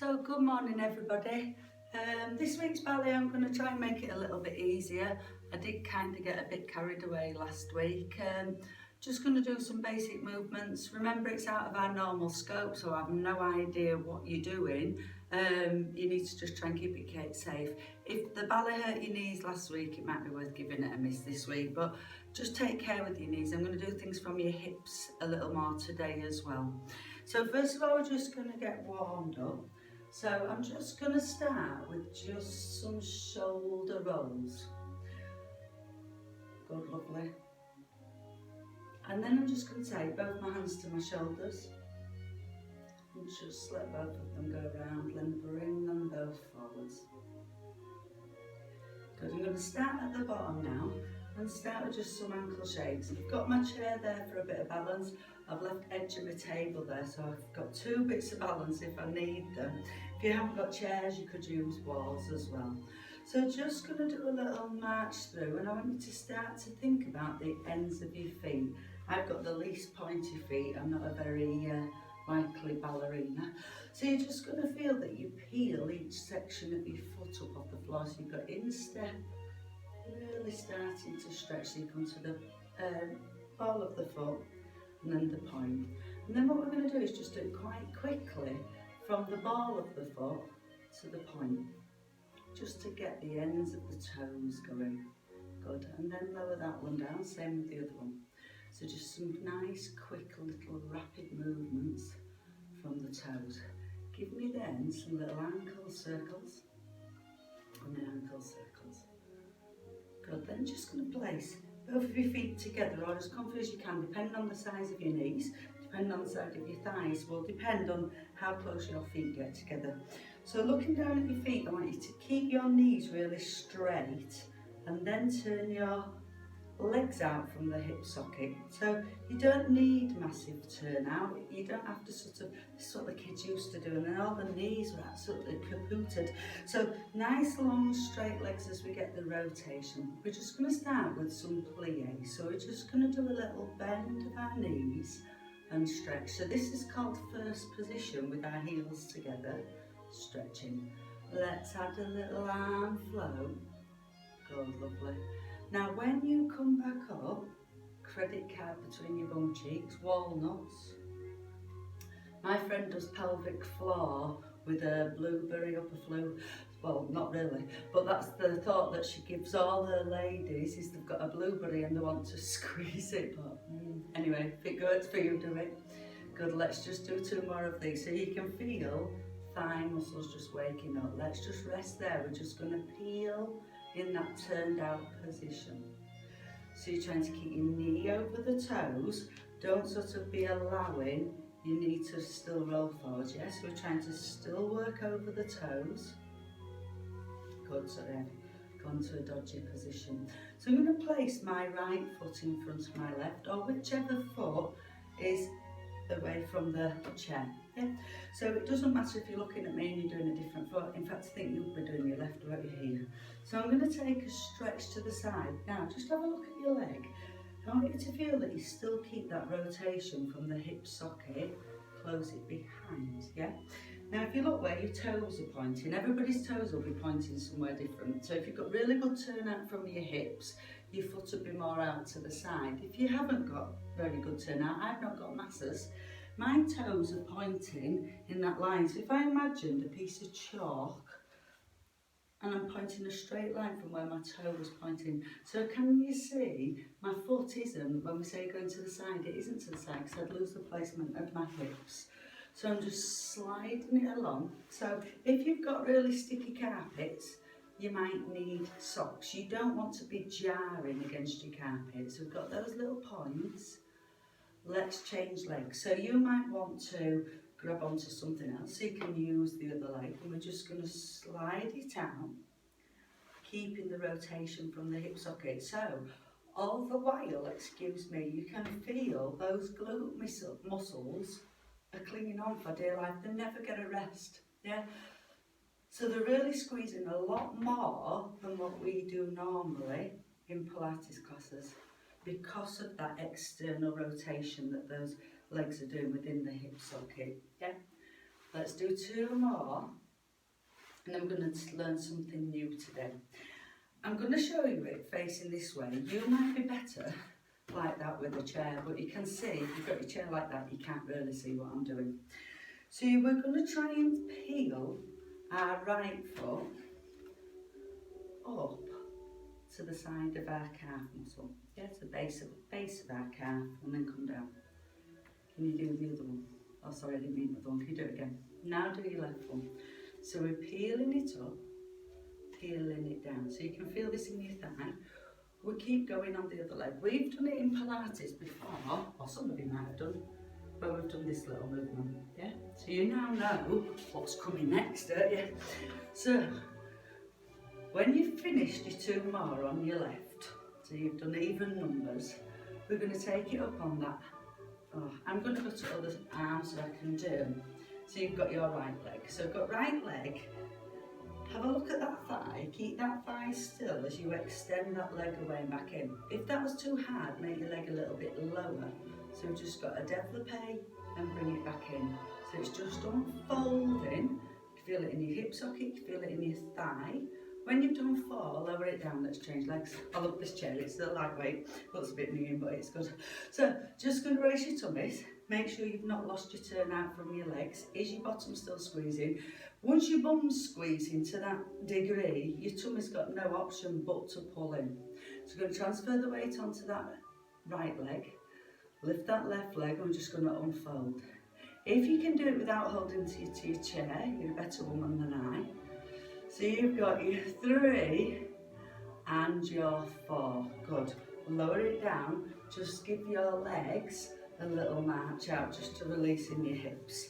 So good morning everybody. This week's ballet I'm going to try and make it a little bit easier. I did kind of get a bit carried away last week. Just going to do some basic movements. Remember, it's out of our normal scope, so I have no idea what you're doing. You need to just try and keep it safe. If the ballet hurt your knees last week, it might be worth giving it a miss this week, but just take care with your knees. I'm going to do things from your hips a little more today as well. So first of all, we're just going to get warmed up. So I'm just going to start with just some shoulder rolls. Good, lovely. And then I'm just going to take both my hands to my shoulders and just let both of them go around, then bring them both forwards. Good, I'm going to start at the bottom now and start with just some ankle shakes. I've got my chair there for a bit of balance. I've left edge of my table there, so I've got two bits of balance if I need them. If you haven't got chairs, you could use walls as well. So just going to do a little march through, and I want you to start to think about the ends of your feet. I've got the least pointy feet. I'm not a very likely ballerina. So you're just going to feel that you peel each section of your foot up off the floor. So you've got instep, really starting to stretch. So you come to the ball of the foot and then the point. And then what we're going to do is just do it quite quickly from the ball of the foot to the point, just to get the ends of the toes going. Good, and then lower that one down, same with the other one. So just some nice, quick, little rapid movements from the toes. Give me then some little ankle circles and ankle circles. Good, then just going to place both of your feet together or as comfy as you can, depending on the size of your knees, depending on the size of your thighs, will depend on how close your feet get together. So looking down at your feet, I want you to keep your knees really straight and then turn your legs out from the hip socket. So you don't need massive turnout, you don't have to this is what the kids used to do, and then all the knees were absolutely kapooted. So nice long straight legs as we get the rotation. We're just going to start with some plie. So we're just going to do a little bend of our knees and stretch. So this is called first position with our heels together, stretching. Let's add a little arm flow. Good, lovely. Now when you come back up, credit card between your bum cheeks, walnuts. My friend does pelvic floor with a blueberry upper flue. Well, not really, but that's the thought that she gives all her ladies, is they've got a blueberry and they want to squeeze it. But anyway, if it works for you, do it. Good, let's just do two more of these so you can feel thigh muscles just waking up. Let's just rest there. We're just going to peel in that turned out position. So you're trying to keep your knee over the toes. Don't sort of be allowing your knee to still roll forward. Yes, we're trying to still work over the toes. Good, sorry, I've gone to a dodgy position. So I'm going to place my right foot in front of my left, or whichever foot is away from the chair. Yeah? So it doesn't matter if you're looking at me and you're doing a different foot. In fact, I think you'll be doing your left right here. So I'm going to take a stretch to the side. Now, just have a look at your leg. I want you to feel that you still keep that rotation from the hip socket, close it behind, yeah? Now, if you look where your toes are pointing, everybody's toes will be pointing somewhere different. So if you've got really good turnout from your hips, your foot will be more out to the side. If you haven't got very good turnout, I've not got masses, my toes are pointing in that line. So if I imagined a piece of chalk and I'm pointing a straight line from where my toe was pointing. So can you see, my foot isn't, when we say going to the side, it isn't to the side because I'd lose the placement of my hips. So I'm just sliding it along. So if you've got really sticky carpets, you might need socks. You don't want to be jarring against your carpet. So we've got those little points. Let's change legs. So you might want to grab onto something else so you can use the other leg, and we're just going to slide it out, keeping the rotation from the hip socket. So all the while, excuse me, you can feel those glute muscles are clinging on for dear life. They never get a rest, yeah? So they're really squeezing a lot more than what we do normally in Pilates classes, because of that external rotation that those legs are doing within the hip socket, yeah? Let's do 2 more, and I'm going to learn something new today. I'm going to show you it facing this way. You might be better like that with a chair, but you can see, if you've got your chair like that, you can't really see what I'm doing. So we're going to try and peel our right foot up to the side of our calf muscle. Yeah, to the base of our calf, and then come down. Can you do the other one? Oh, sorry, I didn't mean the other one. Can you do it again? Now do your left one. So we're peeling it up, peeling it down. So you can feel this in your thigh. We keep going on the other leg. We've done it in Pilates before, or some of you might have done, where we've done this little movement. Yeah. So you now know what's coming next, don't you? So when you've finished your 2 more on your left, so you've done even numbers, we're going to take it up on that. Oh, I'm going to go to other arm so I can do. So you've got your right leg. So I've got right leg. Have a look at that thigh. Keep that thigh still as you extend that leg away and back in. If that was too hard, make your leg a little bit lower. So we've just got a développé and bring it back in. So it's just unfolding. You can feel it in your hip socket, you can feel it in your thigh. When you've done 4, lower it down, let's change legs. I love this chair, it's still lightweight, looks a bit mean, but it's good. So, just going to raise your tummies, make sure you've not lost your turn out from your legs. Is your bottom still squeezing? Once your bum's squeezing to that degree, your tummy's got no option but to pull in. So we're going to transfer the weight onto that right leg, lift that left leg, and we're just going to unfold. If you can do it without holding to your chair, you're a better woman than I. So you've got your 3 and your 4. Good. Lower it down. Just give your legs a little march out just to release in your hips.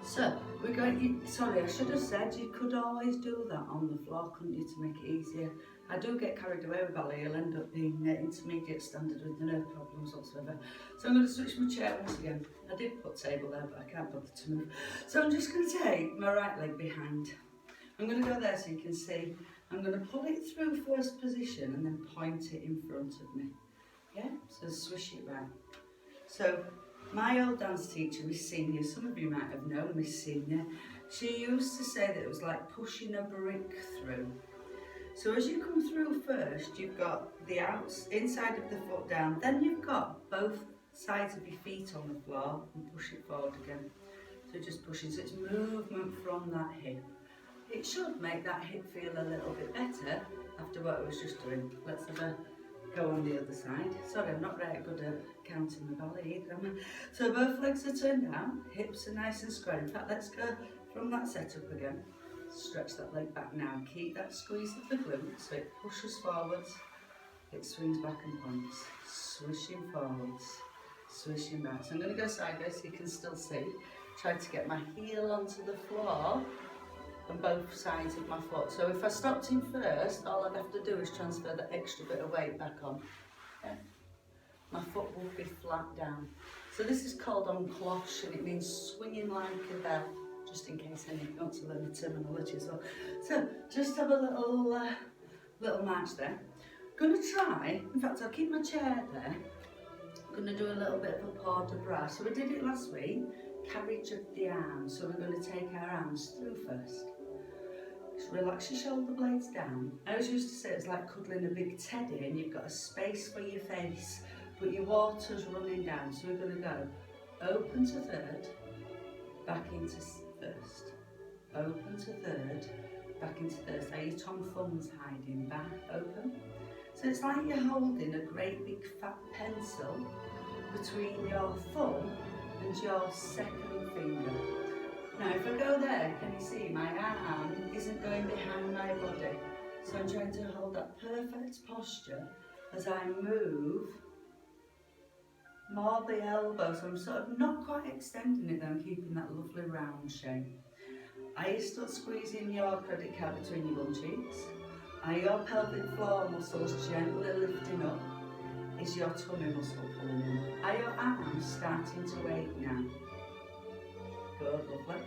So we're going. Sorry, I should have said you could always do that on the floor, couldn't you, to make it easier? I do get carried away with ballet. I'll end up being intermediate standard with no problems whatsoever. So I'm going to switch my chair once again. I did put table there, but I can't bother to move. So I'm just going to take my right leg behind. I'm going to go there so you can see. I'm going to pull it through first position and then point it in front of me. Yeah, so swish it round. So my old dance teacher, Miss Senior, some of you might have known Miss Senior, she used to say that it was like pushing a brick through. So as you come through first, you've got the inside of the foot down, then you've got both sides of your feet on the floor and push it forward again. So just pushing, so it's movement from that hip. It should make that hip feel a little bit better after what I was just doing. Let's have a go on the other side. Sorry, I'm not very good at counting the ballet either, am I? So both legs are turned down, hips are nice and square. In fact, let's go from that setup again. Stretch that leg back now. Keep that squeeze of the glute so it pushes forwards, it swings back and points. Swishing forwards, swishing back. So I'm going to go sideways so you can still see. Try to get my heel onto the floor on both sides of my foot. So if I stopped in first, all I'd have to do is transfer that extra bit of weight back on. Okay. My foot will be flat down. So this is called en cloche, and it means swinging like a bell, just in case any of you want to learn the terminology as well. So just have a little march there. Gonna try, in fact I'll keep my chair there. Gonna do a little bit of a port de bras. So we did it last week, carriage of the arms. So we're going to take our arms through first. Just relax your shoulder blades down. I always used to say it's like cuddling a big teddy and you've got a space for your face, but your water's running down. So we're going to go open to third, back into first, open to third, back into third. So your Tom Thumb's hiding, back, open. So it's like you're holding a great big fat pencil between your thumb and your second finger. Now if I go there, can you see my arm isn't going behind my body? So I'm trying to hold that perfect posture as I move more the elbow. So I'm sort of not quite extending it, I'm keeping that lovely round shape. Are you still squeezing your credit card between your bum cheeks? Are your pelvic floor muscles gently lifting up? Is your tummy muscle pulling in? Are your arms starting to ache now? Good, lovely.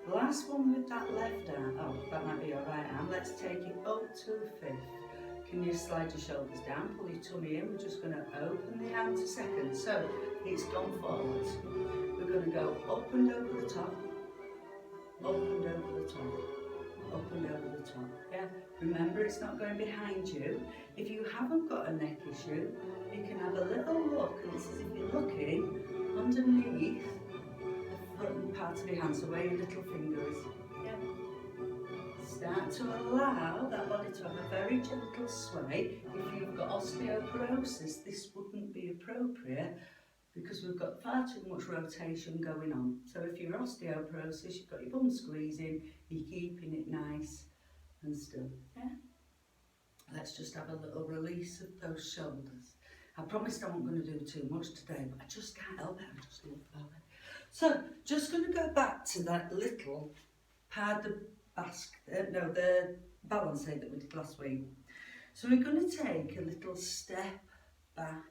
The last one with that left arm, oh, that might be your right arm. Let's take it up to fifth. Can you slide your shoulders down, pull your tummy in? We're just going to open the arm to second. So it's gone forwards. We're going to go up and over the top, up and over the top, up and over the top. Yeah. Remember, it's not going behind you. If you haven't got a neck issue, you can have a little look, and it's as if you're looking underneath the front part of your hand, so where your little finger is. Yeah. Start to allow that body to have a very gentle sway. If you've got osteoporosis, this wouldn't be appropriate because we've got far too much rotation going on. So if you're osteoporosis, you've got your bum squeezing, you're keeping it nice and still. Yeah. Let's just have a little release of those shoulders. I promised I wasn't going to do too much today, but I just can't help it. I just love ballet. So, just going to go back to that little pas de basque, no, the balance aid that we did last week. So we're going to take a little step back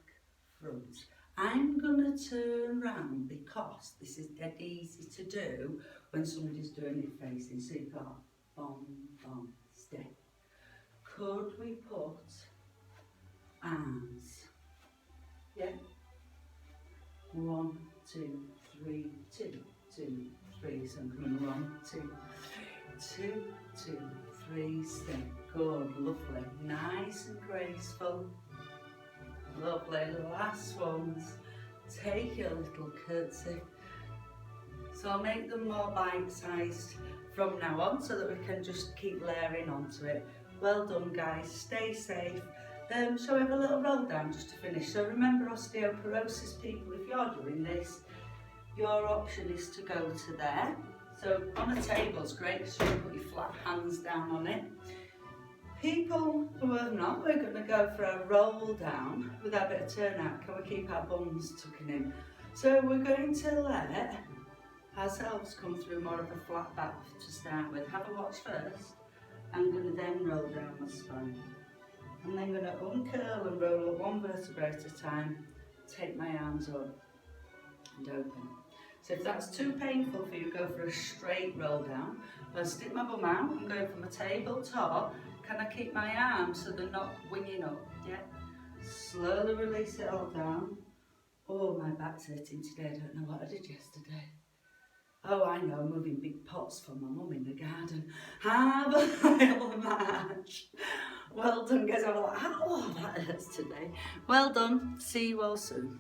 front. I'm going to turn round because this is dead easy to do when somebody's doing it facing. So you've got bom, bom, step. Could we put arms? Yeah. 1, 2, 3, 2, 2, 3. So I'm coming 1, 2, 2, 2, 3. Step. Good, lovely. Nice and graceful. Lovely. Last ones. Take your little curtsy. So I'll make them more bite-sized from now on so that we can just keep layering onto it. Well done, guys. Stay safe. Shall we have a little roll down just to finish? So remember, osteoporosis people, if you're doing this, your option is to go to there. So on a table is great because you can put your flat hands down on it. People who are not, we're going to go for a roll down with a bit of turnout. Can we keep our bums tucking in? So we're going to let ourselves come through more of a flat back to start with. Have a watch first. I'm going to then roll down my spine. I'm then going to uncurl and roll up one vertebrae at a time. Take my arms up and open. So if that's too painful for you, go for a straight roll down. I'll stick my bum out. I'm going from a tabletop. Can I keep my arms so they're not winging up? Yeah. Slowly release it all down. Oh, my back's hurting today. I don't know what I did yesterday. Oh, I know, moving big pots for my mum in the garden. Have a little match. Well done, guys. I'm like, oh, that hurts today. Well done. See you all soon.